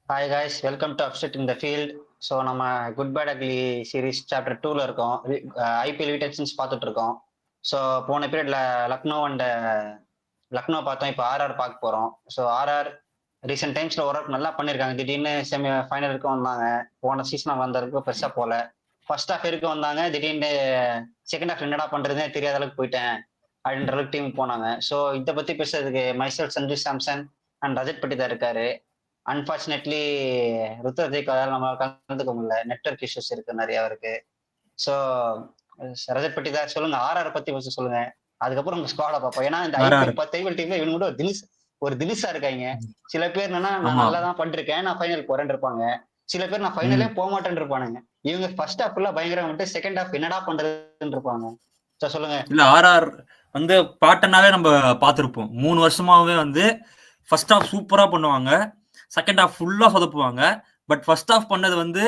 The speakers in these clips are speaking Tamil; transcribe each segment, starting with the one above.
Hi guys, welcome to upset in the field. So நம்ம good bad ugly series chapter 2ல இருக்கோம். ஐபிஎல் ரீடென்ஷன்ஸ் பார்த்துட்டு இருக்கோம். ஸோ போன பீரியட்ல லக்னோ அண்ட் லக்னோ பார்த்தோம். இப்போ ஆர்ஆர் பார்க்க போகிறோம். ஸோ ஆர்ஆர் ரீசெண்ட் டைம்ஸ்ல ஓரளவுக்கு நல்லா பண்ணியிருக்காங்க. திடீர்னு செமி ஃபைனலுக்கு வந்தாங்க. போன சீசன் வந்ததுக்கு பெருசாக போல. ஃபர்ஸ்ட் ஹாஃப் வரைக்கும் வந்தாங்க. திடீர்னு செகண்ட் ஹாஃப் என்னடா பண்றதுன்னே தெரியாத அளவுக்கு போயிட்டேன் அப்படின்ற அளவுக்கு டீம் போனாங்க. ஸோ இதை பத்தி பேசுறதுக்கு மைசெல் சஞ்சு சாம்சன் அண்ட் ரஜத் பட்டிதார் இருக்காரு. அன்பார்ச்சுனேட்லி ருத்ரஜிக்காக நம்ம கலந்துக்க முடியல. நெட்வொர்க் இஷ்யூஸ் இருக்கு, நிறைய இருக்கு. ஸோ ரஜத் பட்டிதார் சொல்லுங்க, ஆர்ஆர் பத்தி ஃபர்ஸ்ட் சொல்லுங்க. அதுக்கப்புறம் உங்க ஸ்குவாட பார்ப்போம். ஏன்னா இந்த ஆர்ஆர் ஐபிஎல் 10 ஐபிஎல் டீம்ல இவங்க கூட ஒரு தினிசா இருக்காங்க. சில பேர் என்னன்னா நான் ஆமா நல்லா தான் பண்ணிருக்கேன், நான் ஃபைனல் போறேன்னு இருப்பாங்க. சில பேர் நான் ஃபைனலே போக மாட்டேன்னு இருப்பானுங்க. இவங்க ஃபர்ஸ்ட் ஹாஃப் ஃபுல்லா பயங்கரம் வந்துட்டு செகண்ட் ஹாஃப் என்னடா பண்றதுன்னு இருப்பாங்க. ஸோ சொல்லுங்க. இல்ல ஆர்ஆர் வந்து பாட்டனாவே நம்ம பார்த்திருப்போம். 3 வருஷமாவே வந்து ஃபர்ஸ்ட் ஹாஃப் சூப்பரா பண்ணுவாங்க, செகண்ட் ஹாஃப் ஃபுல்லா சொதப்புவாங்க. பட் ஃபர்ஸ்ட் ஹாஃப் பண்ணது வந்து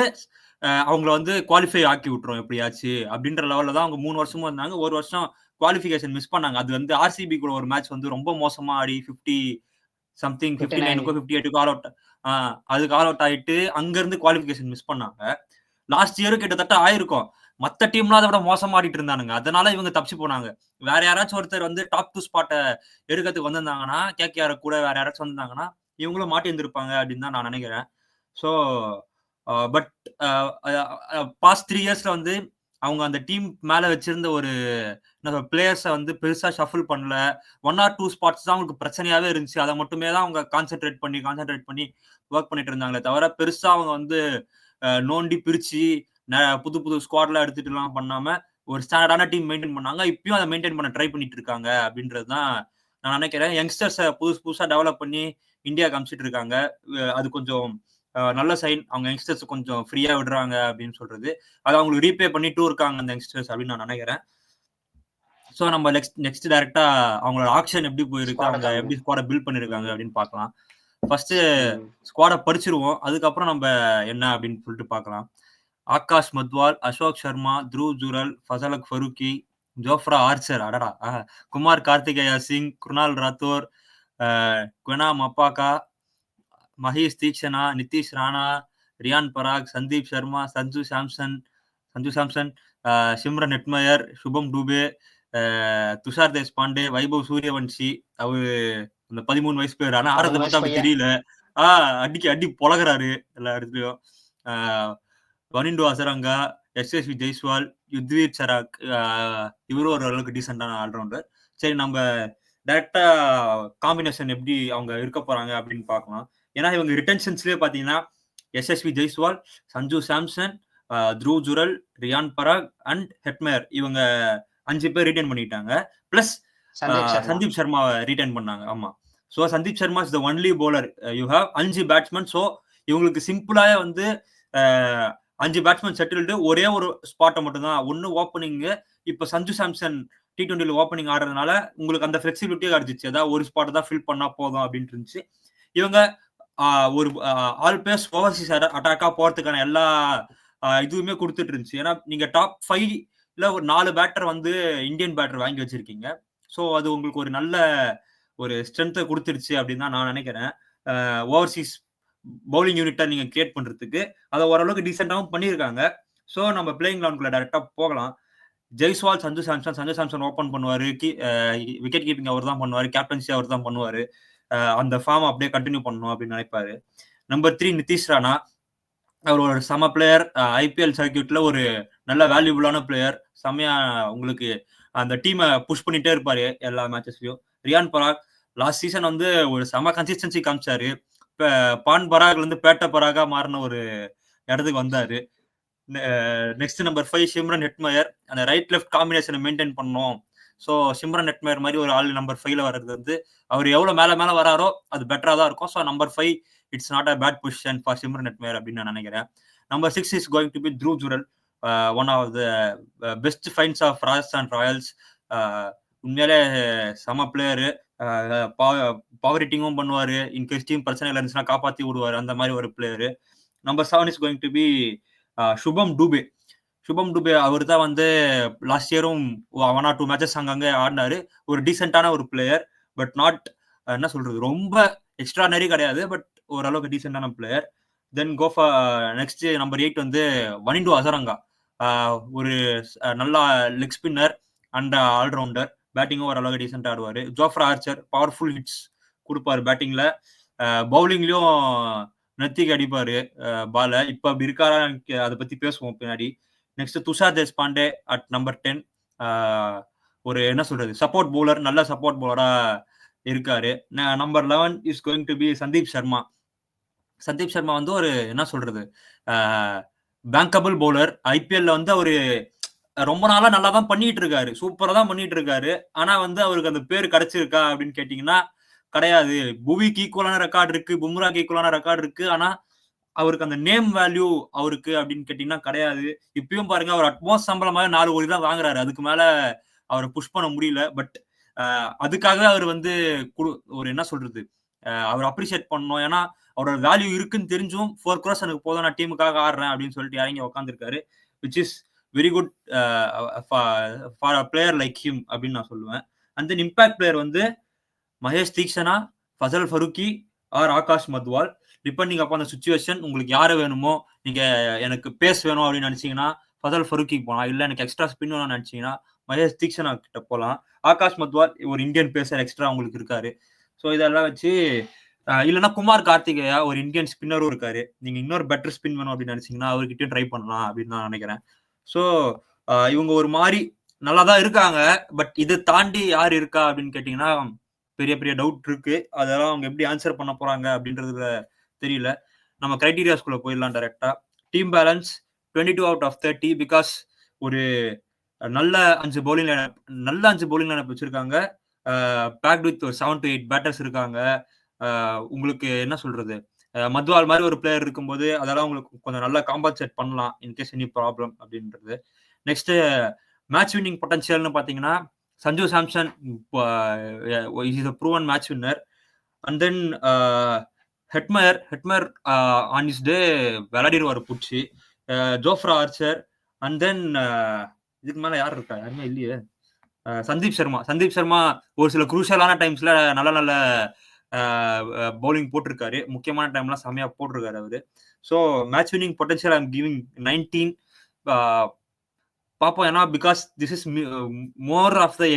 அவங்கள வந்து குவாலிஃபை ஆக்கி விட்டுரும் எப்படியாச்சு அப்படின்ற லெவல்ல தான் அவங்க 3 வருஷமும் இருந்தாங்க. ஒரு வருஷம் குவாலிஃபிகேஷன் மிஸ் பண்ணாங்க. அது வந்து ஆர்சிபி கூட ஒரு மேட்ச் வந்து ரொம்ப மோசமா ஆடி 50 சம்திங் 59க்கோ 58க்கோ ஆல் அவுட். அதுக்கு ஆல் அவுட் ஆயிட்டு அங்க இருந்து குவாலிஃபிகேஷன் மிஸ் பண்ணாங்க. லாஸ்ட் இயரும் கிட்டத்தட்ட ஆயிருக்கும். மத்த டீம்லாம் அதை விட மோசமா ஆடிட்டு இருந்தானுங்க. அதனால இவங்க தப்பிச்சு போனாங்க. வேற யாராச்சும் ஒருத்தர் வந்து டாப் 2 ஸ்பாட்டை எடுக்கிறதுக்கு வந்திருந்தாங்கன்னா, கேகேஆர் கூட வேற யாராச்சும் வந்திருந்தாங்கன்னா இவங்களும் மாட்டி இருந்திருப்பாங்க அப்படின்னு தான் நான் நினைக்கிறேன். ஸோ பட் பாஸ்ட் 3 இயர்ஸ்ல வந்து அவங்க அந்த டீம் மேல வச்சிருந்த ஒரு பிளேயர்ஸை வந்து பெருசா ஷஃபிள் பண்ணல. 1 or 2 ஸ்பாட்ஸ் தான் அவங்களுக்கு பிரச்சனையாவே இருந்துச்சு. அதை மட்டுமே தான் அவங்க கான்சென்ட்ரேட் பண்ணி ஒர்க் பண்ணிட்டு இருந்தாங்களே தவிர பெருசா அவங்க வந்து நோண்டி பிரிச்சு புது புது ஸ்குவாட்லாம் எடுத்துட்டு எல்லாம் பண்ணாம ஒரு ஸ்டாண்டர்டான டீம் மெயின்டைன் பண்ணாங்க. இப்பயும் அதை மெயின்டைன் பண்ண ட்ரை பண்ணிட்டு இருக்காங்க அப்படின்றது தான் நான் நினைக்கிறேன். யங்ஸ்டர்ஸை புதுசா டெவலப் பண்ணி இந்தியாவுக்கு அனுப்பிச்சிட்டு இருக்காங்க. அது கொஞ்சம் நல்ல சைன். அவங்க யங்ஸ்டர்ஸ் கொஞ்சம் ஃப்ரீயா விடுறாங்க அப்படின்னு சொல்றது. அதை அவங்களுக்கு ரீபே பண்ணிட்டும் இருக்காங்க அந்த யங்ஸ்டர்ஸ் அப்படின்னு நான் நினைக்கிறேன். ஸோ நம்ம நெக்ஸ்ட் டைரக்டா அவங்களோட ஆக்ஷன் எப்படி போயிருக்கு, அவங்க எப்படி ஸ்குவாடை பில்ட் பண்ணிருக்காங்க அப்படின்னு பார்க்கலாம். ஃபர்ஸ்ட் ஸ்குவாடை படிச்சிருவோம், அதுக்கப்புறம் நம்ம என்ன அப்படின்னு சொல்லிட்டு பார்க்கலாம். ஆகாஷ் மத்வால், அசோக் சர்மா, த்ருவ் ஜுரல், ஃபசலக் ஃபருக்கி, ஜோஃப்ரா ஆர்ச்சர், அடடா, குமார் கார்த்திகேயா சிங், குருணால் ராத்தோர், குவனா மப்பாக்கா, மஹேஷ் தீக்ஷனா, நிதிஷ் ராணா, ரியான் பராக், சந்தீப் சர்மா, சஞ்சு சாம்சன், சிம்ரன் ஹெட்மயர், சுபம் டூபே, துஷார் தேஷ்பாண்டே, வைபவ் சூரியவன்ஷி. அவரு அந்த 13 வயசு பேர். ஆனா ஆறத பத்தி அப்படி தெரியல. அடி பொழகிறாரு எல்லா இடத்துலயும். வனிண்டு அசரங்கா, எஸ்எஸ்வி ஜெய்ஸ்வால், யுத்வீர் சராக், இவரும் ஒரு அளவுக்கு டீசென்டான ஆல்ரவுண்டர். சரி, நம்ம டைரக்டா காம்பினேஷன் எப்படி அவங்க இருக்க போறாங்க அப்படின்னு பார்க்கலாம். ஏன்னா இவங்க ரிட்டன்ஷன்ஸ்லயே பாத்தீங்கன்னா எஸ்எஸ்வி ஜெய்ஸ்வால், சஞ்சு சாம்சன், த்ருவ் ஜுரல், ரியான் பராக் அண்ட் ஹெட்மயர், இவங்க 5 பேர் ரிட்டைன் பண்ணிட்டாங்க. பிளஸ் சந்தீப் சர்மாவை ரிட்டைன் பண்ணாங்க. ஆமா. So Sandeep Sharma is the only bowler. You have 5 batsman. So இவங்களுக்கு சிம்பிளாக வந்து 5 பேட்ஸ்மேன் செட்டில்டு. ஒரே ஒரு ஸ்பாட்டை மட்டும் தான், ஒன்னு ஓப்பனிங். இப்ப சஞ்சு சாம்சன் T20 ஓப்பனிங் ஆடுறதுனால உங்களுக்கு அந்த பிளெக்சிபிலிட்டியே கிடைச்சிச்சு. ஏதாவது ஒரு ஸ்பாட்டை தான் ஃபில் பண்ணா போதும் அப்படின்னு இருந்துச்சு. இவங்க ஒரு ஆல் பேஸ் ஓவர்சீஸ் அட்டாக்கா போறதுக்கான எல்லா இதுவுமே கொடுத்துட்டு இருந்துச்சு. ஏன்னா நீங்க டாப் 5ல ஒரு 4 பேட்டர் வந்து இந்தியன் பேட்டர் வாங்கி வச்சிருக்கீங்க. ஸோ அது உங்களுக்கு ஒரு நல்ல ஒரு ஸ்ட்ரென்த்தை கொடுத்துருச்சு அப்படின்னு தான் நான் நினைக்கிறேன். ஓவர்சீஸ் பவுலிங் யூனிட்டை நீங்க கிரியேட் பண்றதுக்கு அதை ஓரளவுக்கு டீசெண்டாகவும் பண்ணியிருக்காங்க. ஸோ நம்ம பிளேயிங் கிரவுண்ட்குள்ள டைரக்டா போகலாம். ஜெய்ஸ்வால், சஞ்சு சாம்சன் ஓப்பன் பண்ணுவாரு. விக்கெட் கீப்பிங் அவர் தான் பண்ணுவாரு. கேப்டன்சி அவர் தான் பண்ணுவாரு. அந்த ஃபார்ம் அப்படியே கண்டினியூ பண்ணணும் அப்படின்னு நினைப்பாரு. நம்பர் 3 நிதிஷ் ராணா. அவர் ஒரு சம பிளேயர். ஐபிஎல் சர்க்கியூட்ல ஒரு நல்ல வேல்யூபிளான பிளேயர். செம்மையா உங்களுக்கு அந்த டீமை புஷ் பண்ணிட்டே இருப்பாரு எல்லா மேட்சஸ்லயும். ரியான் பராக் லாஸ்ட் சீசன் வந்து ஒரு செம கன்சிஸ்டன்சி காமிச்சாரு. பான் பராக்ல இருந்து பேட்ட பராகா மாறின ஒரு இடத்துக்கு வந்தாரு. Next number 5 Simran Hetmyer. அந்த ரைட் லெஃப்ட் காம்பினேஷனை மெயின்டைன் பண்ணோம். ஸோ சிம்ரன் ஹெட்மயர் மாதிரி ஒரு ஆள் நம்பர் 5ல வர்றது வந்து அவர் எவ்வளவு மேல வராரோ அது பெட்டரா தான் இருக்கும். So number 5 it's not a bad position for Shimron Hetmyer அப்படின்னு நான் நினைக்கிறேன். Number 6 is going to be Dhruv Jurel, one of the best finds of Rajasthan Royals. உண்மையிலே சம பிளேயரு. பவர் ஹிட்டிங்கும் பண்ணுவாரு. இன்கேஸ் டீம் பிரச்சனை இருந்துச்சுன்னா காப்பாத்தி விடுவாரு. அந்த மாதிரி ஒரு player. Number 7 is going to be Shubham Dubey. அவர் தான் வந்து லாஸ்ட் இயரும் 1 or 2 மேட்சஸ் அங்கங்க ஆடினாரு. ஒரு டீசென்டான ஒரு பிளேயர். பட் நாட் என்ன சொல்றது, ரொம்ப எக்ஸ்ட்ரானரி கிடையாது. பட் ஓரளவுக்கு டீசென்டான player. Then go for next number 8 வந்து வனிண்டு அசரங்கா. ஒரு நல்ல லெக் ஸ்பின்னர் அண்ட் ஆல்ரவுண்டர். பேட்டிங்கும் ஓரளவுக்கு டீசென்ட் ஆடுவாரு. ஜோஃப்ரா ஆர்ச்சர் பவர்ஃபுல் ஹிட்ஸ் கொடுப்பாரு பேட்டிங்ல. பவுலிங்லயும் நெத்திக்கு அடிப்பாரு பால. இப்ப அப்படி இருக்காரா அதை பத்தி பேசுவோம் பின்னாடி. Next Tushar Deshpande at number 10. ஒரு என்ன சொல்றது சப்போர்ட் பவுலர், நல்ல சப்போர்ட் பவுலரா இருக்காரு. Number 11 is going to be Sandeep Sharma. Sandeep Sharma வந்து ஒரு என்ன சொல்றது பேங்கபிள் பவுலர். ஐபிஎல்ல வந்து அவரு ரொம்ப நாளா நல்லா தான் பண்ணிட்டு இருக்காரு, சூப்பரா தான் பண்ணிட்டு இருக்காரு. ஆனா வந்து அவருக்கு அந்த பேர் கிடைச்சிருக்கா அப்படின்னு கேட்டீங்கன்னா கிடையாது. புவிக்கு ஈக்குவலான ரெக்கார்டு இருக்கு, பும்ராக்கு ஈக்குவலான ரெக்கார்டு இருக்கு. ஆனா அவருக்கு அந்த நேம் வேல்யூ அவருக்கு அப்படின்னு கேட்டீங்கன்னா கிடையாது. இப்பயும் பாருங்க அவர் அட்மோஸ்ட் சம்பளமாக 4 கோடி தான் வாங்குறாரு. அதுக்கு மேல அவரை புஷ் பண்ண முடியல. பட் அதுக்காக அவர் வந்து ஒரு என்ன சொல்றது அவர் அப்ரிஷியேட் பண்ணணும். ஏன்னா அவரோட வேல்யூ இருக்குன்னு தெரிஞ்சும் 4 crores எனக்கு போதும், நான் டீமுக்காக ஆடுறேன் அப்படின்னு சொல்லிட்டு இறங்கி உட்காந்துருக்காரு. Which is very good for a player like him அப்படின்னு நான் சொல்லுவேன். அண்ட் தென் இம்பாக்ட் பிளேயர் வந்து Maheesh Theekshana, Fazal Farooqi or Akash Madhwal. Depending upon அந்த சுச்சுவேஷன். உங்களுக்கு யாரு வேணுமோ, நீங்க எனக்கு பேஸ் வேணும் அப்படின்னு நினைச்சீங்கன்னா ஃபசல் ஃபருக்கிக்கு போகலாம். இல்ல எனக்கு எக்ஸ்ட்ரா ஸ்பின் வேணும்னு நினைச்சீங்கன்னா மகேஷ் தீக்ஷனா கிட்ட போகலாம். ஆகாஷ் மத்வால் ஒரு இந்தியன் பேசர் எக்ஸ்ட்ரா உங்களுக்கு இருக்காரு. ஸோ இதெல்லாம் வச்சு இல்லைன்னா குமார் கார்த்திகேயா ஒரு இந்தியன் ஸ்பின்னரும் இருக்காரு. நீங்க இன்னொரு பெட்டர் ஸ்பின் வேணும் அப்படின்னு நினைச்சீங்கன்னா அவர்கிட்டயும் ட்ரை பண்ணலாம் அப்படின்னு நான் நினைக்கிறேன். ஸோ இவங்க ஒரு மாதிரி நல்லா தான் இருக்காங்க. பட் இதை தாண்டி யார் இருக்கா அப்படின்னு கேட்டீங்கன்னா பெரிய பெரிய டவுட் இருக்கு. அதெல்லாம் அவங்க எப்படி ஆன்சர் பண்ண போறாங்க அப்படின்றதுல தெரியல. நம்ம கிரைட்டீரியாஸ்குள்ள போயிடலாம் டைரக்டா. Team balance 22 out of 30 because ஒரு நல்ல 5 பவுலிங் லைனப் வச்சிருக்காங்க. பேக்ட் வித் 7 to 8 பேட்டர்ஸ் இருக்காங்க. உங்களுக்கு என்ன சொல்றது மத்வால் மாதிரி ஒரு பிளேயர் இருக்கும்போது அதெல்லாம் உங்களுக்கு கொஞ்சம் நல்லா காம்பன்சேட் பண்ணலாம் இன்கேஸ் எனி ப்ராப்ளம் அப்படின்றது. நெக்ஸ்ட் மேட்ச் வின்னிங் பொட்டன்ஷியல்னு பாத்தீங்கன்னா Sanju Samson is a proven match winner. And then Hetmyer on his day விளையாடிடுவார் புடிச்சு. Jofra Archer. அண்ட் தென் இதுக்கு மேல யார் இருக்கா? யாருமே இல்லையே. சந்தீப் சர்மா ஒரு சில குரூஷியலான டைம்ஸ்ல நல்ல பவுலிங் போட்டிருக்காரு. முக்கியமான டைம்லாம் செமையா போட்டிருக்காரு அவரு. So match winning potential I am giving 19. பார்ப்போம். ஏன்னா because this is more of the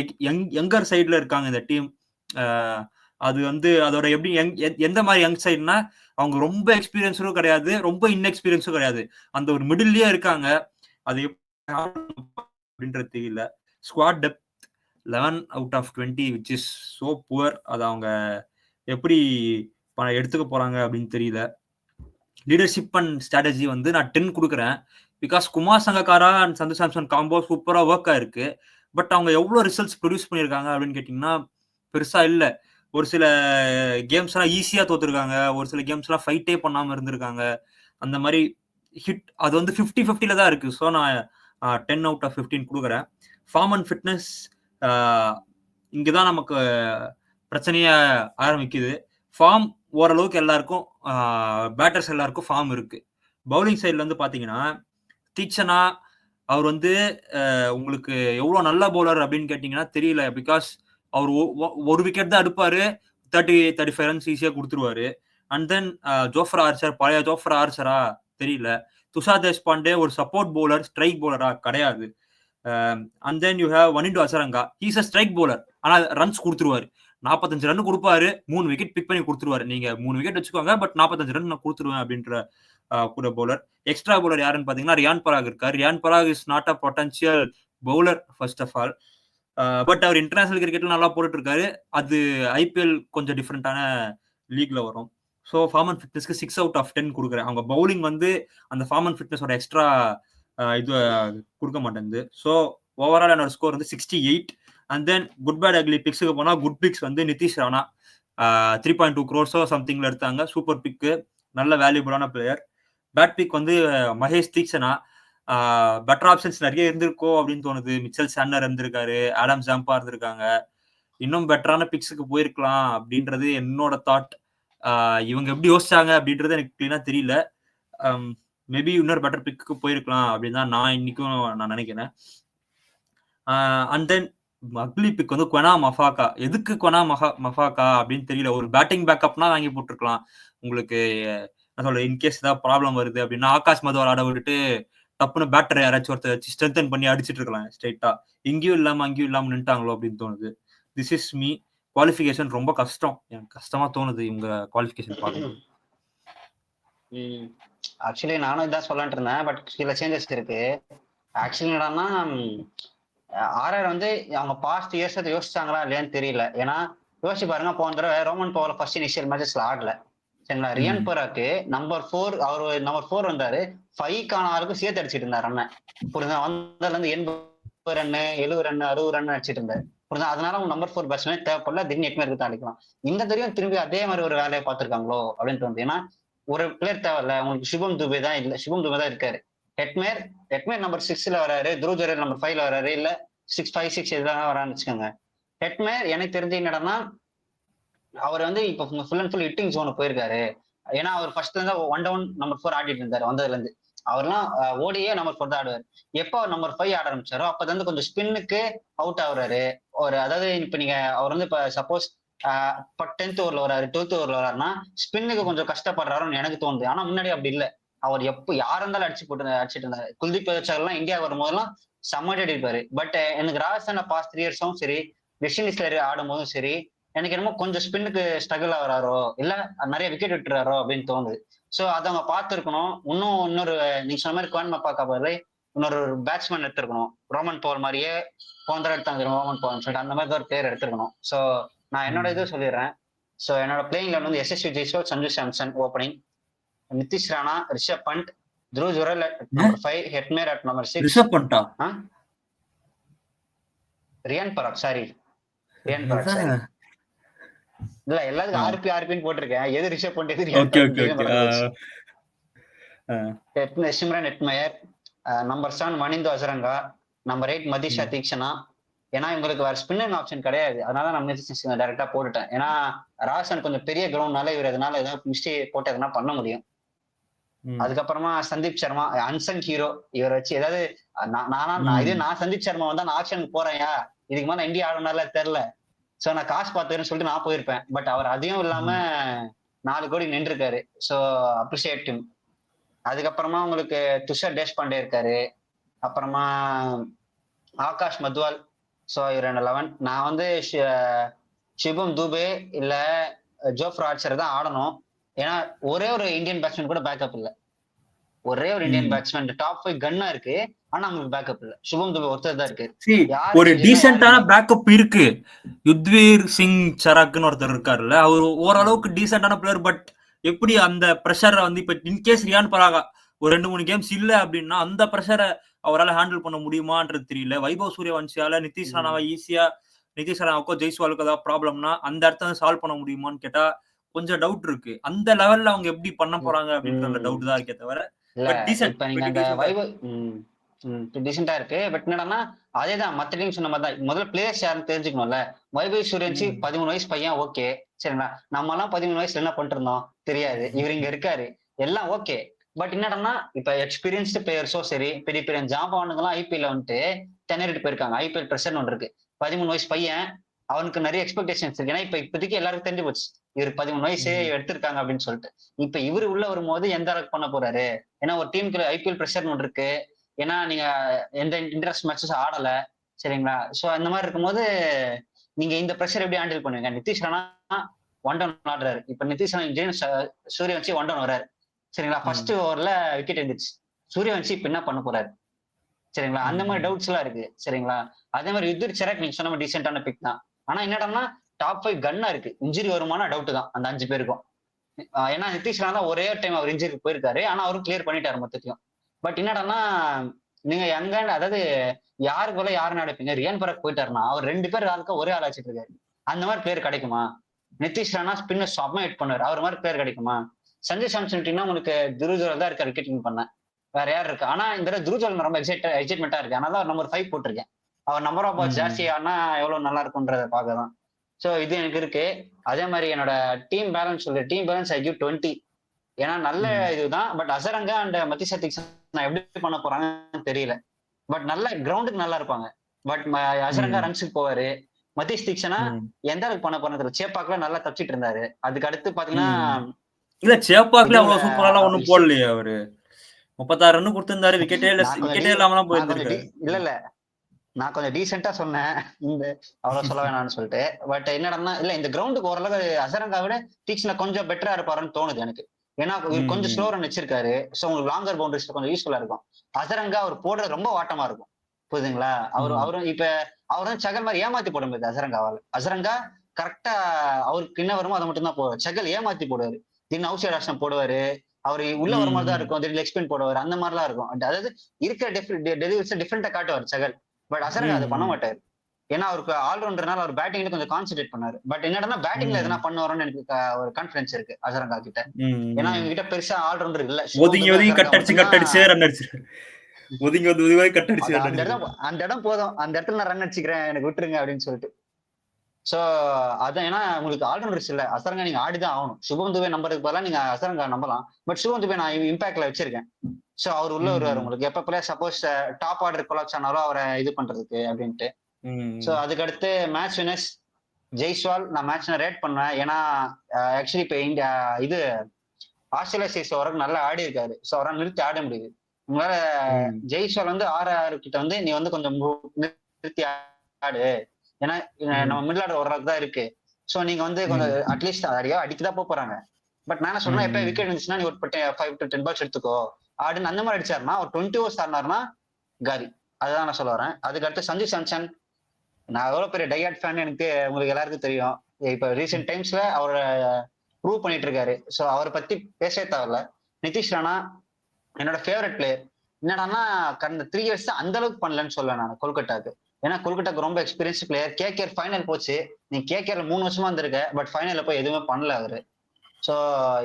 younger சைட்ல இருக்காங்க இந்த டீம். அது வந்து அதோட எப்படி எந்த மாதிரி யங் சைடுனா அவங்க ரொம்ப எக்ஸ்பீரியன்ஸும் கிடையாது, ரொம்ப இன்எக்ஸ்பீரியன்ஸும் கிடையாது. அந்த ஒரு மிடில்லயே இருக்காங்க. அது அப்படின்றது தெரியல. Squad depth 11 out of 20 which is so poor. அது அவங்க எப்படி எடுத்துக்க போறாங்க அப்படின்னு தெரியல. லீடர்ஷிப் அண்ட் ஸ்ட்ராட்டஜி வந்து நான் 10 கொடுக்குறேன். Because Kumar Sangakkara and Sandhu Samson combo சூப்பரா ஒர்க் ஆயிருக்கு. பட் அவங்க எவ்வளவு ரிசல்ட்ஸ் ப்ரொடியூஸ் பண்ணியிருக்காங்க அப்படின்னு கேட்டீங்கன்னா பெருசா இல்ல. ஒரு சில கேம்ஸ் எல்லாம் ஈஸியா தோத்துருக்காங்க, ஒரு சில கேம்ஸ் எல்லாம் ஃபைட்டே பண்ணாம இருந்திருக்காங்க. அந்த மாதிரி ஹிட் அது வந்து 50-50ல தான் இருக்கு. ஸோ நான் 10 out of 15 கொடுக்குறேன். ஃபார்ம் அண்ட் ஃபிட்னஸ் இங்கதான் நமக்கு பிரச்சனைய ஆரம்பிக்குது. ஃபார்ம் ஓரளவுக்கு எல்லாருக்கும் பேட்டர்ஸ் எல்லாருக்கும் ஃபார்ம் இருக்கு. பவுலிங் சைட்ல வந்து பாத்தீங்கன்னா தீக்ஷனா அவர் வந்து உங்களுக்கு எவ்வளவு நல்ல பவுலர் அப்படின்னு கேட்டீங்கன்னா தெரியல. பிகாஸ் அவர் ஒரு விக்கெட் தான் எடுப்பாரு, 30-35 ரன்ஸ் ஈஸியா கொடுத்துருவாரு. அண்ட் தென் ஜோஃப்ரா ஆர்ச்சர் பழைய ஜோஃப்ரா ஆர்ச்சரா தெரியல. துஷார் தேஷ்பாண்டே ஒரு சப்போர்ட் பவுலர், ஸ்ட்ரைக் பவுலரா கிடையாது. And then you have Wanindu Hasaranga. He's a strike bowler, ஆனா ரன்ஸ் கொடுத்துருவாரு. 45 ரன் கொடுப்பாரு, 3 விக்கெட் பிக் பண்ணி கொடுத்துருவாரு. நீங்க 3 விக்கெட் வச்சுக்கோங்க, பட் 45 ரன் நான் கொடுத்துருவேன் அப்படின்ற கூட பவுலர். எக்ஸ்ட்ரா பவுலர் யாருன்னு பாத்தீங்கன்னா ரியான் பராக் இருக்காரு. Riyan Parag is not a potential bowler first of all. But அவர் இன்டர்நேஷனல் கிரிக்கெட்ல நல்லா போட்டுட்டு இருக்காரு. அது ஐபிஎல் கொஞ்சம் டிஃப்ரெண்டான லீக்ல வரும். ஸோ ஃபார்ம் அண்ட் ஃபிட்னஸ்க்கு 6 out of 10 கொடுக்குறேன். அவங்க பவுலிங் வந்து அந்த ஃபார்ம் அண்ட் ஃபிட்னஸோட எக்ஸ்ட்ரா இது கொடுக்க மாட்டேங்குது. ஸோ ஓவரால் என்னோட ஸ்கோர் வந்து 68. And then good bad ugly பிக்ஸுக்கு போனா குட் பிக்ஸ் வந்து நிதிஷ் ராணா 3.2 crores சம்திங்ல எடுத்தாங்க. சூப்பர் பிக்கு, நல்ல வேல்யூபிளான பிளேயர். பேட் பிக் வந்து மகேஷ் தீக்ஷனா. பெட்டர் ஆப்ஷன்ஸ் நிறைய இருந்திருக்கோ அப்படின்னு தோணுது. மிச்சல் சாண்டர் இருந்திருக்காரு, ஆடம் ஜாம்பா இருந்திருக்காங்க. இன்னும் பெட்டரான பிக்ஸுக்கு போயிருக்கலாம் அப்படின்றது என்னோட தாட். இவங்க எப்படி யோசிச்சாங்க அப்படின்றது எனக்கு கிளீனா தெரியல. மேபி இன்னொரு பெட்டர் பிக்கு போயிருக்கலாம் அப்படின்னு தான் நான் இன்னைக்கும் நான் நினைக்கிறேன். அண்ட் தென் அக்லி பிக் வந்து கொனா மஃபாக்கா. எதுக்கு கொனா மஃபாக்கா அப்படின்னு தெரியல. ஒரு பேட்டிங் பேக்கப்னா வாங்கி போட்டிருக்கலாம். உங்களுக்கு நான் சொல்றேன் இன்கேஸ் ஏதாவது ப்ராப்ளம் வருது அப்படின்னா ஆகாஷ் மதுவால் ஆட விட்டுட்டு டப்புன்னு பேட்டர் யாராச்சும் ஒருத்தர் வச்சு ஸ்ட்ரென்தன் பண்ணி அடிச்சிட்டு இருக்கலாம் ஸ்ட்ரைட்டா. இங்கேயும் இல்லாம அங்கேயும் இல்லாம நின்ட்டாங்களோ அப்படின்னு தோணுது. This is me. குவாலிஃபிகேஷன் ரொம்ப கஷ்டம், எனக்கு கஷ்டமா தோணுது இவங்க குவாலிஃபிகேஷன் பார்க்கும்போது. ஆக்சுவலி நானும் இதான் சொல்லலான்ட்டு இருந்தேன், பட் சில சேஞ்சஸ் இருக்கு. ஆக்சுவலி என்னன்னா ஆர்ஆர் வந்து அவங்க பாஸ்ட் இயர்ஸ் அதை யோசிச்சாங்களா இல்லையான்னு தெரியல. ஏன்னா யோசிச்சு பாருங்க, போன தடவை ரோமன் பவர் ஃபர்ஸ்ட் இனிஷியல் மேட்சஸ்ல ஆடல, சரிங்களா. ரியான் பராக்கு நம்பர் 4, அவர் நம்பர் 4 வந்தாரு, 5க்கான ஆளுக்கு சேர்த்து அடிச்சிட்டு இருந்தாரு அண்ணன். புரியுதா, வந்ததுல இருந்து 80 ரன் 70 ரன் 60 ரன் அடிச்சிட்டு இருந்தாரு. புரியுதா, அதனால அவங்க நம்பர் 4 பேட்ஸ்மேன் தேவைப்படல, திடீர்னு 8 பேருக்கு அடிக்கலாம். இந்த தெரியும் திரும்பி அதே மாதிரி ஒரு வேலையை பார்த்திருக்காங்களோ அப்படின்னு தோணுது. ஏன்னா ஒரு பிளேயர் தேவையில்ல உங்களுக்கு, சுபம் துபே தான் இல்ல, சுபம் துபே தான் இருக்காரு. ஹெட்மேர் நம்பர் 6ல வராரு, துருவ் ஜுரேல் நம்பர் 5ல வராரு, இல்ல 6-5-6 எதுலாம் வரான்னு வச்சுக்கோங்க. ஹெட்மேர் எனக்கு தெரிஞ்சு என்னடனா அவர் வந்து இப்ப full and full hitting zone போயிருக்காரு. ஏன்னா அவர் ஃபர்ஸ்ட்ல இருந்தா 1 டவுன் நம்பர் 4 ஆடிட்டு இருந்தாரு வந்ததுல இருந்து. அவர்லாம் ஓடியே நம்பர் 4 தான் ஆடுவார். எப்போ அவர் நம்பர் 5 ஆட ஆரம்பிச்சாரோ அப்ப வந்து கொஞ்சம் ஸ்பின்னுக்கு அவுட் ஆகுறாரு. ஒரு அதாவது இப்ப நீங்க அவர் வந்து இப்ப சப்போஸ் 10th ஓவர்ல வராரு, 12th ஓவர்ல வராருன்னா ஸ்பின்னுக்கு கொஞ்சம் கஷ்டப்படுறாருன்னு எனக்கு தோணுது. ஆனா முன்னாடி அப்படி இல்லை, அவர் எப்போ யார் இருந்தாலும் அடிச்சிட்டு இருந்தாரு. குல்தீப் யாதவ் இந்தியா வரும்போதெல்லாம் செம்மடி அடிப்பாரு. பட் எனக்கு ராஜஸ்தான்ல பாஸ்ட் 3 இயர்ஸும் சரி, வெஸ்ட் இண்டீஸ்ல ஆடும் போதும் சரி, எனக்கு என்னமோ கொஞ்சம் ஸ்பின்னுக்கு ஸ்ட்ரகிள் ஆகுறாரோ இல்ல நிறைய விக்கெட் விட்டுறாரோ அப்படின்னு தோணுது. சோ அதை அவங்க பார்த்துருக்கணும். இன்னொரு நீங்க சொன்ன மாதிரி குவான் மப்பாக்கா பதில் இன்னொரு பேட்ஸ்மேன் எடுத்திருக்கணும். ரோமன் பவர் மாதிரியே போன்ற எடுத்தாங்க ரோமன் பவர் சொல்லிட்டு அந்த மாதிரி ஒரு பேர் எடுத்திருக்கணும். சோ நான் என்னோட இது சொல்லிடுறேன். ஸோ என்னோட பிளேயிங் லெவன் வந்து Yashasvi Jaiswal, Sanju Samson opening, Nitish Rana, Rishabh Pant, Dhruv Jurel at number 5, Hetmyer at number 6. Rishabh பண்டா? Riyan Parag, sorry Riyan Parag, sorry. இல்ல எல்லாத்துக்கும் ஆர்பின்னு போட்டிருக்கேன், எது ரிஷப் பண்ட் எது Riyan Parag. Shimron Hetmyer, number 7 Wanindu Hasaranga, number 8 Matheesha Theekshana. ஏன்னா இவங்களுக்கு வேற ஸ்பின்னிங் ஆப்ஷன் கிடையாது, அதனால நான் நிதிஷ் டைரக்டா போட்டுட்டேன். ஏன்னா ராஜஸ்தான் கொஞ்சம் பெரிய கிரவுண்ட்னால இவர் அதனால ஏதாவது மிஸ்டேக் போட்டு எதனா பண்ண முடியும். அதுக்கப்புறமா சந்தீப் சர்மா, அன்சங் ஹீரோ. இவரை வச்சு ஏதாவது நான் சந்தீப் சர்மா வந்தா நான் ஆக்ஷனுக்கு போறேன்யா, இதுக்கு மேல இந்தியா ஆடனால தெரியல, சோ நான் காசு பார்த்துன்னு சொல்லிட்டு நான் போயிருப்பேன். பட் அவர் அதையும் இல்லாம 4 கோடி நின்றுருக்காரு. So appreciate him. அதுக்கப்புறமா உங்களுக்கு துஷார் தேஷ்பாண்டே இருக்காரு, அப்புறமா ஆகாஷ் மத்வால். ஸோ இவர் 11. நான் வந்து சிவம் துபே இல்ல ஜோஃப்ரா ஆர்ச்சர் தான் ஆடணும். ஏன்னா ஒரே ஒரு இந்தியன் பேட்ஸ்மேன் கூட பேக்கப் இல்லை, ஒரே ஒரு இந்தியன் பேட்ஸ்மேன் டாப் 5 கன்னா இருக்கு, ஆனா அவங்களுக்கு பேக்கப் இல்ல. சுபம் துபே ஒருத்தர் தான் இருக்கு. ஒரு டீசென்டான பேக்கப் இருக்கு, யுத்வீர் சிங் சராக்னு ஒருத்தர் இருக்காருல்ல, அவர் ஓரளவுக்கு டீசென்டான பிளேயர். பட் எப்படி அந்த பிரஷரை வந்து இப்ப இன்கேஸ் ரியான் பராக் ஒரு 2-3 கேம்ஸ் இல்ல அப்படின்னா அந்த பிரஷரை அவரால் ஹேண்டில் பண்ண முடியுமான்றது தெரியல. வைபவ் சூரியவன்சியால நிதிஷ் ராணாவை ஈஸியா, நிதிஷ் ராணாவுக்கோ ஜெய்ஸ்வாலுக்கு ஏதாவது ப்ராப்ளம்னா அந்த இடத்த சால்வ் பண்ண முடியுமான்னு கேட்டா கொஞ்சம் டவுட் இருக்கு. அந்த லெவல்ல அவங்க எப்படி பண்ண போறாங்க அப்படின்ற டவுட் தான் இருக்கே தவிர. டீசென்டா இருக்கு. பட் என்னன்னா அதேதான் மத்த டீம் சொன்ன மாதிரி தான், முதல்ல பிளேயர்ஸ் யாருன்னு தெரிஞ்சுக்கணும்ல. வைபவ் சூரியவன்சி 13 வயசு பையன், ஓகே சரிங்களா. நம்ம எல்லாம் 13 வயசுல என்ன பண்ணிட்டு இருந்தோம் தெரியாது, இவர் இங்க இருக்காரு எல்லாம் ஓகே. பட் என்னன்னா இப்ப எக்ஸ்பீரியன்ஸ்டு பிளேயர்ஸோ சரி, பெரிய பெரிய ஜாம்பவானுங்கெல்லாம் ஐபிஎல் வந்துட்டு தென்னறிட்டு போயிருக்காங்க. ஐபிஎல் பிரஷர் ஒன்று இருக்கு. 13 வயசு பையன், அவனுக்கு நிறைய எக்ஸ்பெக்டேஷன்ஸ் இருக்கு. ஏன்னா இப்போதைக்கு எல்லாருக்கும் தெரிஞ்சு போச்சு இவர் 13 வயசு எடுத்திருக்காங்க அப்படின்னு சொல்லிட்டு. இப்ப இவரு உள்ள வரும்போது எந்த அளவுக்கு பண்ண போறாரு, ஏன்னா ஒரு டீமுக்கு ஐபிஎல் பிரஷர் ஒன்று இருக்கு. ஏன்னா நீங்க எந்த இன்ட்ரெஸ்ட் மேட்சஸ் ஆடல சரிங்களா. சோ அந்த மாதிரி இருக்கும்போது நீங்க இந்த பிரஷர் எப்படி ஹேண்டில் பண்ணுவீங்க. நிதிஷ் ராணா 1 டவுன் ஆடுறாரு. இப்ப நிதிஷ் ராணா சூரியவன்சி 1 டவுன் வர்றாரு சரிங்களா. ஃபர்ஸ்ட் ஓவர்ல விக்கெட் இருந்துச்சு. சூரியவன்சி இப்ப என்ன பண்ண போறாரு சரிங்களா. அந்த மாதிரி டவுட்ஸ் எல்லாம் இருக்கு சரிங்களா. அதே மாதிரி யுத்வீர் சராக் நீங்க சொன்ன மாதிரி டீசென்டான பிக் தான். ஆனா என்னடா டாப் 5 கன்னா இருக்கு, இன்ஜுரி வருமான டவுட் தான் அந்த 5 பேருக்கும். ஏன்னா நிதிஷ் ராணா ஒரே டைம் அவர் இன்ஜுரி போயிருக்காரு, ஆனா அவரும் கிளியர் பண்ணிட்டாரு மொத்தத்தையும். பட் என்னடான்னா நீங்க எங்க அதாவது யாருக்கு போல யாரு நடப்பீங்க. ரியான் பராக் போயிட்டாருன்னா அவர் 2 பேர் ஆளுக்க ஒரே ஆள் வச்சுட்டு இருக்காரு. அந்த மாதிரி பிளேயர் கிடைக்குமா. நிதிஷ் ராணா ஸ்பின்னர் சப்மிட் பண்ணுவார், அவர் மாதிரி பிளேயர் கிடைக்குமா. சஞ்சய் சாம்சன் உங்களுக்கு துருவ் ஜுரேல் தான் இருக்காரு விக்கெட்டிங் பண்ண, வேற யார் இருக்கு. ஆனா இந்த துருவ் ஜுரேல் ரொம்ப எக்ஸைட்மெண்டா இருக்கு, அதனால அவர் நம்பர் 5 போட்டிருக்கேன். அவர் நம்பர் ஆஃப் பால்ஸ் ஜாஸ்தி ஆனா எவ்வளவு நல்லா இருக்கும்ன்றத பார்க்கலாம். சோ இது எனக்கு இருக்கு. அதே மாதிரி என்னோட டீம் பேலன்ஸ் ஐ கிவ் 20. ஏன்னா நல்ல இதுதான். பட் அசரங்கா அண்ட் மதிஷா தீக்ஷனா நான் எப்படி பண்ண போறாங்கன்னு தெரியல. பட் நல்ல கிரவுண்டுக்கு நல்லா இருப்பாங்க. பட் அசரங்கா ரன்ஸுக்கு போவாரு. மதீஷ் தீக்ஷனா எந்த அளவுக்கு பண்ண போறது தெரியல. சேப்பாக்குல நல்லா தப்பிச்சிட்டு இருந்தாரு. அதுக்கு அடுத்து பாத்தீங்கன்னா இல்ல சேப்பாக்ல இதுல அவ்வளவு சூப்பராலாம் ஒண்ணும் போடலையே அவரு. 36 ரன் கொடுத்திருந்தாரு. நான் கொஞ்சம் விக்கெட்டே இல்லாமலாம் நான் கொஞ்சம் போயிருந்திருக்காரு. இல்ல இல்ல நான் கொஞ்சம் டீசெண்டா சொன்னேன். இந்த அவ்வளவு சொல்ல வேணாம்னு சொல்லிட்டு. பட் என்னடா இல்ல இந்த கிரவுண்டுக்கு ஓரளவு அசரங்கா விட தீக்ஷனா கொஞ்சம் பெட்டரா இருப்பாருன்னு தோணுது எனக்கு. ஏன்னா இவர் கொஞ்சம் ஸ்லோ ரன் வச்சிருக்காரு. சோ உங்களுக்கு லாங்கர் பவுண்டரிஸ் கொஞ்சம் யூஸ்ஃபுல்லா இருக்கும். அசரங்கா அவர் போடுறது ரொம்ப வாட்டமா இருக்கும். புரியுதுங்களா? அவரும் இப்ப அவரும் சகல் மாதிரி ஏமாத்தி போட முடியாது அசரங்காவால. அசரங்கா கரெக்டா அவருக்கு என்ன வருமோ அதை மட்டும் தான் போடுவார். சகல் ஏமாத்தி போடுவாரு. திடீர்னு அவுட் சைட் ஆக்ஷன் போடுவாரு. அவரு உள்ள வர மாதிரி தான் இருக்கும். திடீர்னு லெக் ஸ்பின் போடுவாரு. அந்த மாதிரிலாம் இருக்கும். அதாவது இருக்கிற டெலிவரிஸ் டிஃபரெண்டா காட்டுவார் சகல். பட் அசரங்கா அதை பண்ண மாட்டாரு. ஏன்னா அவருக்கு ஆல்ரவுண்டர்னால அவர் பேட்டிங்ல கொஞ்சம் கான்சென்ட்ரேட் பண்ணாரு. பட் என்னன்னா பேட்டிங்ல எதனா பண்ணுவாரோன்னு எனக்கு ஒரு கான்பிடன்ஸ் இருக்கு அசரங்கா கிட்ட. ஏன்னா இவங்க கிட்ட பெருசா ஆல்ரவுண்டர் இல்ல. ஒதுங்கி கட் அடிச்சு ரன் அடிச்சு ஒதுங்கி கட் அடிச்சு அந்த இடம் போதும். அந்த இடத்துல நான் ரன் அடிச்சுக்கிறேன் எனக்கு விட்டுருங்க அப்படின்னு சொல்லிட்டு. சோ அதான் ஏன்னா உங்களுக்கு ஆல்ரவுண்டர்ஸ் இல்ல. அசரங்கா நீங்க ஆடிதான் ஆகணும். சுபம் துபே நம்பருக்கு பதிலா நீங்க அசரங்கா நம்பலாம். பட் சுபம் துபே நான் இம்பாக்ட்ல வச்சிருக்கேன். சோ அவர் உள்ள வருவாரு உங்களுக்கு எப்ப player suppose top order collapse ஆனாலும் அவரை இது பண்றதுக்கு அப்படின்ட்டு. சோ அதுக்கு அடுத்து மேட்ச் வினர்ஸ் ஜெய்ஸ்வால் நான் மேட்ச் ரேட் பண்ணுவேன். ஏன்னா ஆக்சுவலி இப்ப இந்தியா இது ஆஸ்திரேலியா சீஸ் வரைக்கும் நல்லா ஆடி இருக்காரு. சோ அவரால் நிறுத்தி ஆட முடியுது. உங்களால ஜெய்ஸ்வால் வந்து 6 கிட்ட வந்து நீ வந்து கொஞ்சம் நிறுத்தி ஆடு. ஏன்னா நம்ம மிடில் ஆர்டர் ஓடுறது தான் இருக்கு. சோ நீங்க வந்து கொஞ்சம் அட்லீஸ்ட் அடியோ அடிக்கதான் போறாங்க. பட் நான் என்ன சொன்னா எப்ப விக்கெட் இருந்துச்சுன்னா நீ ஒரு 5 to 10 பால்ஸ் எடுத்துக்கோ ஆடுன்னு அந்த மாதிரி அடிச்சாருன்னா ஒரு 20 overs ஆடினாருன்னா காலி. அதுதான் நான் சொல்ல வரேன். அதுக்கு அடுத்து சஞ்சு சாம்சன் நான் எவ்வளவு பெரிய டையாட் ஃபேன் எனக்கு உங்களுக்கு எல்லாருக்கும் தெரியும். இப்ப ரீசெண்ட் டைம்ஸ்ல அவரை ப்ரூவ் பண்ணிட்டு இருக்காரு. சோ அவரை பத்தி பேசவே தேவையில்ல. நிதிஷ் ராணா என்னோட ஃபேவரட் பிளேயர். என்னடான்னா கடந்த 3 years அந்த அளவுக்கு பண்ணலன்னு சொல்லுவேன் நான் கொல்கட்டாக்கு. ஏன்னா கொல்கட்டாக்கு ரொம்ப எக்ஸ்பீரியன்ஸ் பிளேயர். கேகேஆர் ஃபைனல் போச்சு. நீ கேகேஆர் 3 வருஷமா இருந்திருக்க. பட் ஃபைனல்ல போய் எதுவுமே பண்ணல அவரு. சோ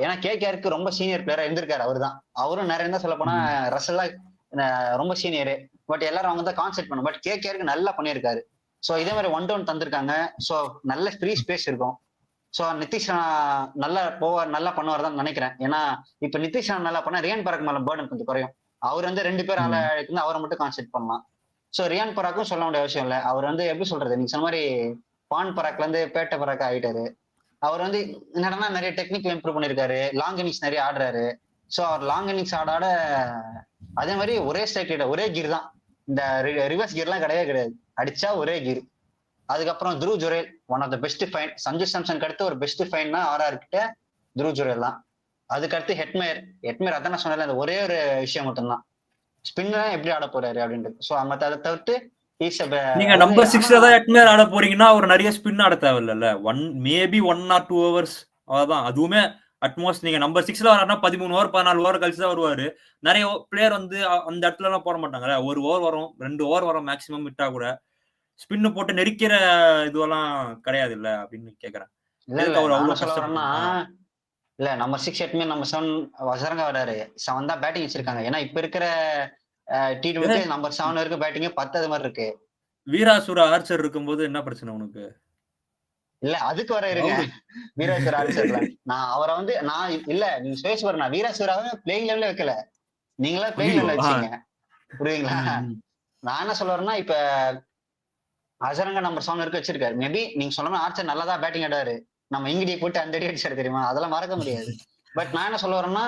ஏன்னா கேகேஆருக்கு ரொம்ப சீனியர் பிளேயரா இருந்திருக்காரு அவரு தான். அவரும் நிறைய தான் சொல்ல போனா ரசல்லா ரொம்ப சீனியர். பட் எல்லாரும் அவங்க தான் கான்சென்ட் பண்ணும். பட் கேகேஆருக்கு நல்லா பண்ணியிருக்காரு. சோ இதே மாதிரி 1 down தந்திருக்காங்க. சோ நல்ல ஃப்ரீ ஸ்பேஸ் இருக்கும். சோ நிதிஷ் நல்லா நல்லா பண்ணுவார் தான் நினைக்கிறேன். ஏன்னா இப்ப நிதிஷ் நல்லா பண்ணா ரியான் பராக் மேல பேர்டன் கொஞ்சம் குறையும். அவர் வந்து 2 பேர் ஆள இருந்து அவரை மட்டும் கான்சென்ட் பண்ணலாம். சோ ரியான் பராக்கும் சொல்ல வேண்டிய அவசியம் இல்லை. அவர் வந்து எப்படி சொல்றது நீங்க சொன்ன மாதிரி பான் பராக்ல இருந்து பேட்ட பராக் ஆயிட்டாரு. அவர் வந்து என்னன்னா நிறைய டெக்னிக் இம்ப்ரூவ் பண்ணிருக்காரு. லாங் இன்னிங்ஸ் நிறைய ஆடுறாரு. சோ அவர் லாங் இன்னிங்ஸ் ஆட அதே மாதிரி ஒரே ஸ்ட்ரைக் ரேட் ஒரே கீர் தான். இந்த ரிவர்ஸ் கீர்லாம் கிடையவே கிடையாது. அடிச்சா ஒரே கீர். அதுக்கப்புறம் Dhruv Jurel one of the best find. Sanju Samson அடுத்து ஒரு பெஸ்ட் ஃபைன்னா ஆர்ஆர் கிட்ட த்ரூ ஜுரேல் தான். அதுக்கடுத்து ஹெட்மேர் அதான் நான் சொன்னேன். அந்த ஒரே ஒரு விஷயம் மட்டும்தான் ஸ்பின்னர் எப்படி ஆட போறாரு அப்படின்றது. சோ அதை தவிர்த்து நீங்க நம்பர் 6 தான் ஹெட்மேர் ஆட போறீங்கன்னா அவர் நிறைய ஸ்பின் ஆட தேவையில்ல. மேபி 1 or 2 hours அதான். அதுவுமே அட்மோஸ்ட் நீங்க நம்பர் 6ல வராருன்னா 13 over 14 over கழிச்சு தான் வருவாரு. நிறைய பிளேயர் வந்து அந்த இடத்துல எல்லாம் போட மாட்டாங்கல்ல. 1 over வரும் 2 over வரும் மேக்சிமம் விட்டா கூட. ஸ்பின் போட்டு நெரிக்கிற இதுவெல்லாம் கிடையாது இல்ல அப்படின்னு கேக்குறேன். இல்ல நம்பர் 6 ஹெட்மேர் நம்பர் 7 அசரங்கா வராரு. 7 தான் பேட்டிங் வச்சிருக்காங்க. ஏன்னா இப்ப இருக்கிற T20 நம்பர் 7 வரைக்கும் பேட்டிங்கே 10 மாதிரி இருக்கு. வீராசுரா ஆர்ச்சர் இருக்கும்போது என்ன பிரச்சனை உனக்கு? இல்ல அதுக்கு வர இருங்க. வீராசுரா ஆர்ச்சர்ல நான் அவரை வந்து நான் இல்ல நீங்க ஸ்பேஸ் வர நான் வீராசுராவை பிளேயிங் லெவல்ல வைக்கல. நீங்களா பிளேயிங் லெவல்ல வச்சீங்க. புரியுதுங்களா? நான் என்ன சொல்ல வரேன்னா இப்ப அசரங்கா நம்பர் 7 வரைக்கும் வச்சிருக்காரு. மேபி நீங்க சொன்ன ஆர்ச்சர் நல்லா தான் பேட்டிங் ஆடாரு. நம்ம இங்கிடியை போட்டு அந்த அடி அடிச்சாரு தெரியுமா? அதெல்லாம் மறக்க முடியாது. பட் நான் என்ன சொல்ல வரேன்னா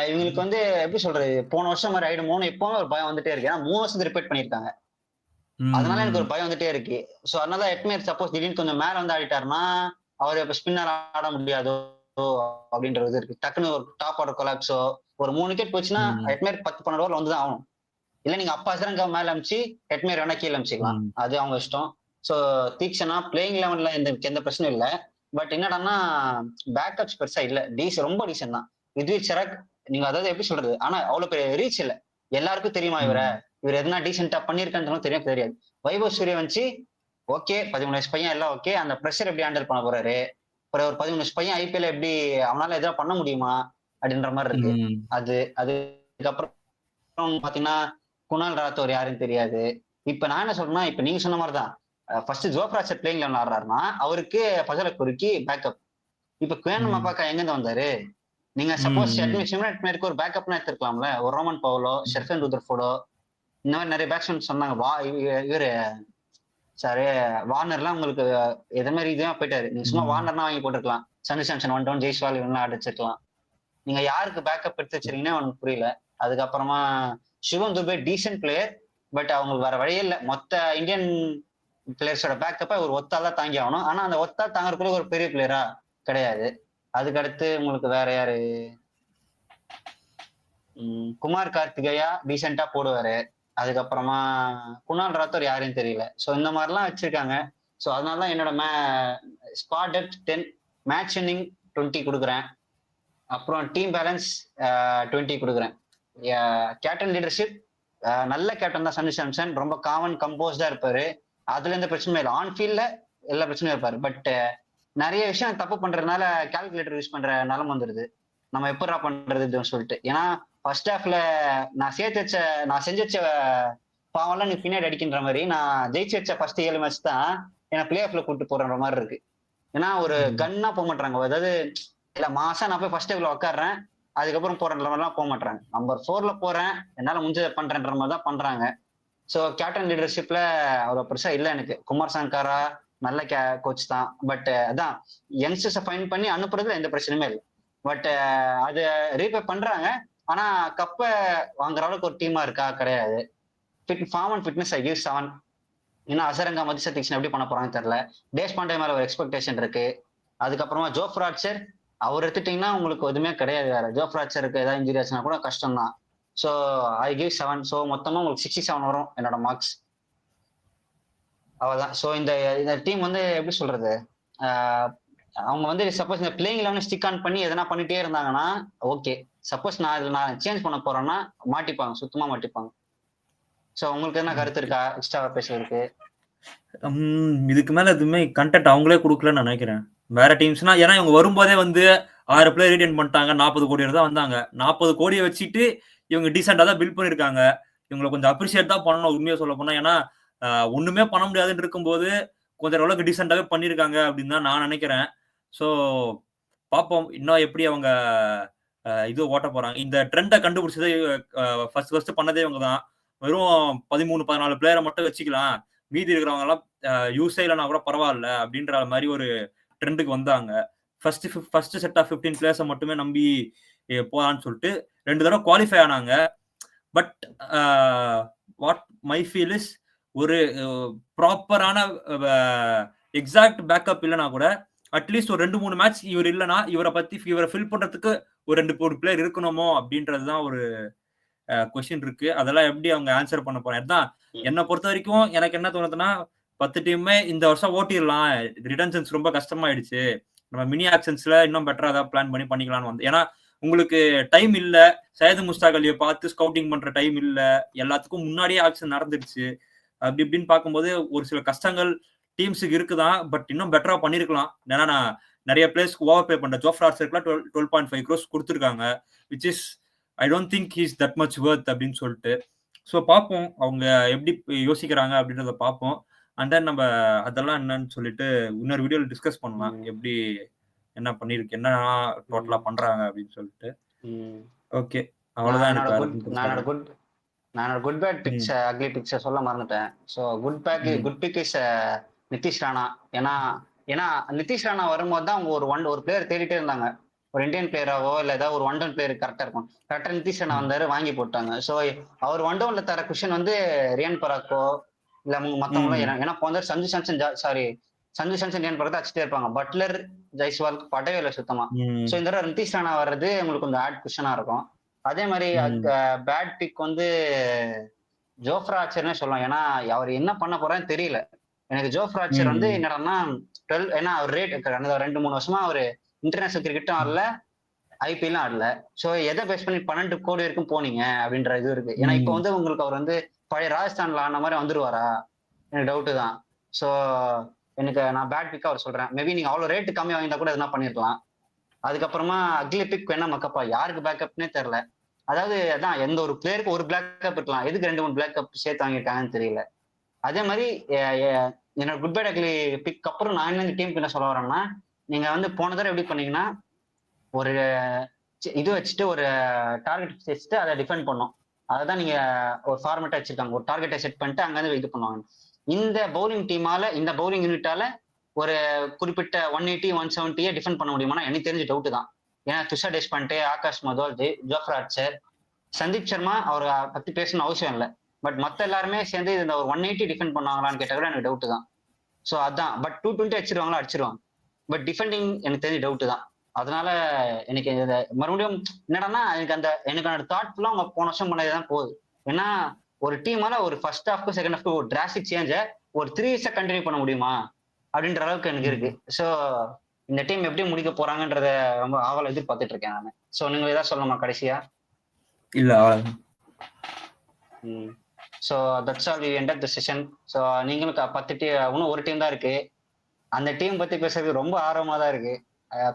இவங்களுக்கு வந்து எப்படி சொல்றது போன வருஷம் மாதிரி ஆயிடுமோன்னு எப்பவுமே ஒரு பயம் வந்துட்டே இருக்கு. ஏன்னா 3 வருஷம் ரிப்பீட் பண்ணிருக்காங்க. அதனால எனக்கு ஒரு பயம் வந்துட்டே இருக்கு. சோ அதனால ஹெட்மேர் சப்போஸ் திடீர்னு கொஞ்சம் மேல வந்து ஆடிட்டாருன்னா அவர் இப்ப ஸ்பின்னர் ஆட முடியாதோ அப்படின்றது இருக்கு. டக்குன்னு ஒரு டாப் ஆர்டர் கொலாப்ஸோ ஒரு 3 விக்கெட் போச்சுன்னா ஹெட்மேர் 10-12 ஓவர்ல வந்துதான் ஆகணும். இல்ல நீங்க அப்பா அசரங்கா மேல அமிச்சு ஹெட்மேர் வேணா கீழே அமிச்சிக்கலாம். அது அவங்க இஷ்டம். சோ தீக்ஷனா பிளேயிங் லெவன்ல எந்த பிரச்சனையும் இல்லை. பட் என்னடான்னா பேக்கப்ஸ் பெருசா இல்ல. ரொம்ப டீசன் தான். யுத்வேக் சரக் நீங்க அதாவது எப்படி சொல்றது ஆனா அவ்வளவு பெரிய ரீச் இல்ல. எல்லாருக்கும் தெரியுமா இவர் எதுனா டீசென்டா பண்ணிருக்கான்னு தெரியாது. வைபவ் சூரியவன்சி ஓகே 13 வயசு பையன் எல்லாம் ஓகே. அந்த ப்ரெஷர் எப்படி ஹேண்டில் பண்ண போறாரு. அப்புறம் ஒரு 13 வயசு பையன் ஐபிஎல் எப்படி அவனால எதாவது பண்ண முடியுமா அப்படின்ற மாதிரி இருக்கு. அதுக்கப்புறம் பாத்தீங்கன்னா குணால் ராத்தோர் யாருன்னு தெரியாது. இப்ப நான் என்ன சொல்றேன்னா இப்ப நீங்க சொன்ன மாதிரிதான் ஃபர்ஸ்ட் ஜோப்ராஜர் பிளேயிங் லெவல் ஆடுறாருன்னா அவருக்கு பஜல குறுக்கி பேக்கப். இப்ப குவேன் மப்பாக்கா எங்கிருந்து வந்தாரு? நீங்க சப்போஸ் ஹெட்மேருக்கு ஒரு பேக்கப்னா எடுத்துருக்கலாம்ல. ஒரு ரோமன் பவுலோ ஷெர்ஃபன் ருதர்ஃபோர்டோ இந்த மாதிரி நிறைய பேட்ஸ்மேன் சொன்னாங்க. இவரு சாரு வார்னர்லாம் உங்களுக்கு எது மாதிரி இதுவா போயிட்டாரு. நீங்க சும்மா வார்னர்னா வாங்கி போட்டுருக்கலாம். சஞ்சு சாம்சன் 1 டவுன் ஜெய்ஸ்வால் இவங்க அடிச்சிருக்கலாம். நீங்க யாருக்கு பேக்கப் எடுத்து வச்சிருக்கீங்கன்னு எனக்கு புரியல. அதுக்கப்புறமா சிவம் துபே டீசென்ட் பிளேயர். பட் அவங்களுக்கு வேற வழியே இல்லை. மொத்த இந்தியன் பிளேயர்ஸோட பேக்கப்பை ஒரு ஒத்தால் தான் தாங்கி ஆகணும். ஆனா அந்த ஒத்தால் தாங்கறதுக்குள்ள ஒரு பெரிய பிளேயரா கிடையாது. அதுக்கடுத்து உங்களுக்கு வேற யாரு? குமார் கார்த்திகேயா டீசெண்டா போடுவாரு. அதுக்கப்புறமா குணால் ராத்தோர் யாருன்னு தெரியல. ஸோ இந்த மாதிரிலாம் வச்சிருக்காங்க. ஸோ அதனால தான் என்னோட ஸ்குவாட் டெப்த் 10, மேட்ச் வின்னிங் 20 கொடுக்குறேன். அப்புறம் டீம் பேலன்ஸ் 20 கொடுக்குறேன். கேப்டன் லீடர்ஷிப் நல்ல கேப்டன் தான் சஞ்சு சாம்சன். ரொம்ப காமன் கம்போஸ்டா இருப்பாரு. அதுல எந்த பிரச்சனையும் இல்லை. ஆன்ஃபீல்ட்ல எல்லா பிரச்சனையும் இருப்பாரு. பட் நிறைய விஷயம் தப்பு பண்றதுனால கால்குலேட்டர் யூஸ் பண்ற நிலம் வந்துருது. நம்ம எப்படா பண்றது சொல்லிட்டு. ஏன்னா ஃபர்ஸ்ட் ஹாஃப்ல நான் செஞ்சு வச்ச பாவம்லாம் நீ பின்னாடி அடிக்கின்ற மாதிரி நான் ஜெயிச்சு வச்ச ஃபர்ஸ்ட் 7 மேட்ச் தான் என்ன பிளே ஆஃப்ல கூட்டு போற மாதிரி இருக்கு. ஏன்னா ஒரு கன்னா போக மாட்டாங்க. அதாவது இல்ல மாசம் நான் போய் ஃபர்ஸ்ட் டேபிள் உட்காடுறேன், அதுக்கப்புறம் போறேன்ற மாதிரிலாம் போக மாட்டாங்க. நம்பர் 4ல போறேன், என்னால முடிஞ்சதை பண்றேன்ற மாதிரி தான் பண்றாங்க. ஸோ கேப்டன் லீடர்ஷிப்ல அவ்வளோ பெருசா இல்லை எனக்கு. குமார் சங்கரா நல்ல கோச் தான். பட் அதான் யங்ஸ்டர்ஸை ஃபைன் பண்ணி அனுப்புறதுல எந்த பிரச்சனையுமே இல்லை. பட் அது ரீபே பண்றாங்க. ஆனா கப்பை வாங்குற அளவுக்கு ஒரு டீமா இருக்கா? கிடையாது. Form and fitness I give 7. ஏன்னா அசரங்கா மதிசதீக்ஷன் எப்படி பண்ண போறாங்கன்னு தெரியல. தேஷ்பாண்டே மேல ஒரு எக்ஸ்பெக்டேஷன் இருக்கு. அதுக்கப்புறமா ஜோஃப்ராட்சர் அவர் எடுத்துட்டீங்கன்னா உங்களுக்கு எதுவுமே கிடையாது. வேற ஜோஃப்ராட்சருக்கு ஏதாவது இன்ஜுரி ஆச்சுன்னா கூட கஷ்டம் தான். So I give 7. ஸோ மொத்தமா உங்களுக்கு 67 வரும் என்னோட மார்க்ஸ். அவ்வளவுதான். ஸோ இந்த டீம் வந்து எப்படி சொல்றது, அவங்க வந்து சப்போஸ் இந்த பிளேயிங் 11 ஸ்டிக் ஆன் பண்ணி எதனா பண்ணிட்டே இருந்தாங்கன்னா ஓகே. சப்போஸ் நான் சேஞ்ச் பண்ண போறேன்னா மாட்டிப்பாங்க, சுத்தமா மாட்டிப்பாங்க. ஸோ உங்களுக்கு என்ன கருத்து இருக்கா எக்ஸ்ட்ரா பேசுறதுக்கு? இதுக்கு மேல எதுவுமே கண்டென்ட் அவங்களே கொடுக்கலன்னு நான் நினைக்கிறேன். வேற டீம்ஸ்னா ஏன்னா இவங்க வரும்போதே வந்து 6 பிளேயர் ரீடைன் பண்ணிட்டாங்க. 40 கோடி தான் வந்தாங்க. 40 கோடியை வச்சுட்டு இவங்க டீசெண்டா தான் பில்ட் பண்ணிருக்காங்க. இவங்களை கொஞ்சம் அப்ரிசியேட் தான் பண்ணணும் உண்மையா சொல்ல போனா. ஏன்னா ஒண்ணுமே பண்ண முடியாதுன்னு இருக்கும்போது கொஞ்சம் அளவுக்கு டீசெண்டாவே பண்ணிருக்காங்க அப்படின்னு தான் நான் நினைக்கிறேன். ஸோ பார்ப்போம் இன்னும் எப்படி அவங்க இது ஓட்ட போறாங்க. இந்த ட்ரெண்டை கண்டுபிடிச்சதே ஃபர்ஸ்ட் பண்ணதே இவங்க தான். வெறும் 13-14 பிளேயரை மட்டும் வச்சுக்கலாம், மீதி இருக்கிறவங்க எல்லாம் யூஸே இல்லைனா கூட பரவாயில்ல அப்படின்ற மாதிரி ஒரு ட்ரெண்டுக்கு வந்தாங்க. ஃபர்ஸ்ட் செட் ஆஃப் 15 பிளேயர்ஸை மட்டுமே நம்பி போலான்னு சொல்லிட்டு 2 தடவை குவாலிஃபை ஆனாங்க. But what my feel is ஒரு ப்ராப்பரான எக்ஸாக்ட் பேக்கப் இல்லைனா கூட அட்லீஸ்ட் ஒரு 2-3 மேட்ச் இவர் இல்லைனா இவரை ஃபில் பண்றதுக்கு ஒரு 2 பிளேயர் இருக்கணுமோ அப்படின்றதுதான் ஒரு கொஸ்டின் இருக்கு. அதெல்லாம் எப்படி அவங்க ஆன்சர் பண்ண போறாங்க? அதான் என்னை பொறுத்த வரைக்கும் எனக்கு என்ன தோணுதுன்னா 10 டீமுமே இந்த வருஷம் ஓட்டிடலாம். ரிடன்ஷன்ஸ் ரொம்ப கஷ்டமாயிடுச்சு. நம்ம மினி ஆக்ஷன்ஸ்ல இன்னும் பெட்டரா ஏதாவது பிளான் பண்ணிக்கலாம்னு வந்து. ஏன்னா உங்களுக்கு டைம் இல்ல. சையது முஸ்தாக் அலியை பார்த்து ஸ்கவுட்டிங் பண்ற டைம் இல்ல. எல்லாத்துக்கும் முன்னாடியே ஆக்ஷன் நடந்துருச்சு. அப்படி இப்படின்னு பார்க்கும்போது ஒரு சில கஷ்டங்கள் டீம்ஸுக்கு இருக்குதான். பட் இன்னும் பெட்டரா பண்ணிருக்கலாம். ஏன்னா நான் நிறைய பிளேஸ்க்கு ஓவர் பே பண்றேன். ஜோஃப்ராட்சர்க்குலாம் 12.5 crores கொடுத்துருக்காங்க. Which is I don't think he's that much worth அப்படின்னு சொல்லிட்டு. ஸோ பார்ப்போம் அவங்க எப்படி யோசிக்கிறாங்க அப்படின்றத பார்ப்போம். அண்ட் தென் நம்ம அதெல்லாம் என்னன்னு சொல்லிட்டு இன்னொரு வீடியோவில் டிஸ்கஸ் பண்ணலாம். எப்படி என்ன பண்ணிருக்கு, என்ன டோட்டலா பண்றாங்க அப்படின்னு சொல்லிட்டு. ஓகே, அவ்வளவுதான். நான் குட் பேட் பிக்ஸ் அக்லி பிக்ஸை சொல்ல மறந்துட்டேன். So good pick is Nitish Rana. ஏன்னா நிதிஷ் ராணா வரும்போது தான் அவங்க ஒரு பிளேயர் தேடிட்டே இருந்தாங்க. ஒரு இந்தியன் பிளேயராவோ இல்லை ஏதாவது ஒரு 1 டவுன் பிளேயர் கரெக்டா இருக்கும். கரெக்டா நிதிஷ் ராணா வந்தாரு, வாங்கி போட்டாங்க. ஸோ அவர் 1 டவுன்ல தர குஷன் வந்து ரியான் பராக்கோ இல்ல மத்தவங்களும். ஏன்னா போன சஞ்சு சாம்சன் ரியான் பராக் அடிச்சுட்டே இருப்பாங்க. பட்லர் ஜெய்ஸ்வால் படவே இல்லை சுத்தமா. ஸோ இந்த தடவை நிதிஷ் ராணா வர்றது உங்களுக்கு கொஞ்சம் ஆட் குஷனா இருக்கும். அதே மாதிரி பேட் பிக் வந்து ஜோஃப்ராட்சர்னே சொல்லலாம். ஏன்னா அவர் என்ன பண்ண போறான்னு தெரியல எனக்கு. ஜோஃப்ராட்சர் வந்து என்னன்னா 12, ஏன்னா அவர் ரேட் 2-3 வருஷமா அவரு இன்டர்நேஷனல் கிரிக்கெட்டும் ஆடல, ஐபிஎல்லும் ஆடல. ஸோ எதை பேஸ் பண்ணி 12 கோடி வரைக்கும் போனீங்க அப்படின்ற இது இருக்கு. ஏன்னா இப்போ வந்து உங்களுக்கு அவர் வந்து பழைய ராஜஸ்தான்ல ஆன மாதிரி வந்துருவாரா எனக்கு டவுட்டு தான். ஸோ நான் பேட் பிக்கா அவர் சொல்றேன். மேபி நீங்க அவ்வளவு ரேட்டு கம்மி வாங்கிட்டா கூட எதுனா பண்ணிருக்கலாம். அதுக்கப்புறமா அக்லி பிக் வேணா மக்கப்பா, யாருக்கு பேக்கப்னே தெரியல. அதாவது அதான் எந்த ஒரு பிளேயருக்கு ஒரு பேக்கப் இருக்கலாம், எதுக்கு 2-3 பேக்கப் சேர்த்து வாங்கியிருக்காங்கன்னு தெரியல. அதே மாதிரி என்னோட குட் பேட் அக்லி பிக் அப்புறம் நான் என்ன டீமுக்கு என்ன சொல்ல வரேன்னா, நீங்க வந்து போன தடவை எப்படி பண்ணீங்கன்னா ஒரு இது வச்சுட்டு ஒரு டார்கெட் வச்சுட்டு அதை டிஃபெண்ட் பண்ணோம். அதான் நீங்க ஒரு ஃபார்மேட்டா வச்சிருக்காங்க. ஒரு டார்கெட்டை செட் பண்ணிட்டு அங்க இருந்து இது பண்ணுவாங்க. இந்த பவுலிங் டீமால இந்த பவுலிங் யூனிட்டால ஒரு குறிப்பிட்ட 180 170 டிஃபெண்ட் பண்ண முடியுமானா எனக்கு தெரிஞ்ச டவுட் தான். ஏன்னா துஷார் தேஷ்பாண்டே, ஆகாஷ் மதோல், ஜோஃப்ரா ஆர்ச்சர், சந்தீப் சர்மா அவரை பத்தி பேசணும் அவசியம் இல்லை. பட் மத்த எல்லாருமே சேர்ந்து இந்த ஒரு 180 டிஃபெண்ட் பண்ணுவாங்களான்னு கேட்டா கூட எனக்கு டவுட் தான். ஸோ அதான். பட் 220 அடிச்சிருவாங்களா? அடிச்சிருவாங்க. பட் டிஃபெண்டிங் எனக்கு தெரிஞ்ச டவுட் தான். அதனால எனக்கு மறுபடியும் என்னடான்னா எனக்கு அந்த தாட் ஃபுல்லா அவங்க போன வருஷம் பண்ணது தான் போகுது. ஏன்னா ஒரு டீமால ஒரு ஃபர்ஸ்ட் ஹாஃப்க்கு செகண்ட் ஹாஃப்க்கு ஒரு டிராஸ்டிக் சேஞ்ச ஒரு 3 இயர்ஸா கண்டினியூ பண்ண முடியுமா அப்படின்ற அளவுக்கு எனக்கு இருக்கு. ஸோ இந்த டீம் எப்படி முடிக்க போறாங்கன்றத ரொம்ப ஆவல எதிர்பார்த்துட்டு இருக்கேன் நான். ஸோ நீங்க ஏதாவது சொல்லணுமா கடைசியா? இல்ல so that's all we end of the session. So நீங்களும் 10 இன்னும் ஒரு டீம் தான் இருக்கு. அந்த டீம் பத்தி பேசுறது ரொம்ப ஆர்வமா தான் இருக்கு.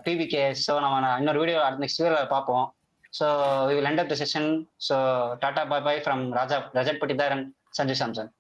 பிவிகே. ஸோ நம்ம இன்னொரு வீடியோ நெக்ஸ்ட் வீடியோல பார்ப்போம். So we will end of the session. So tata bye bye from Rajat Patidar and Sanju Samson.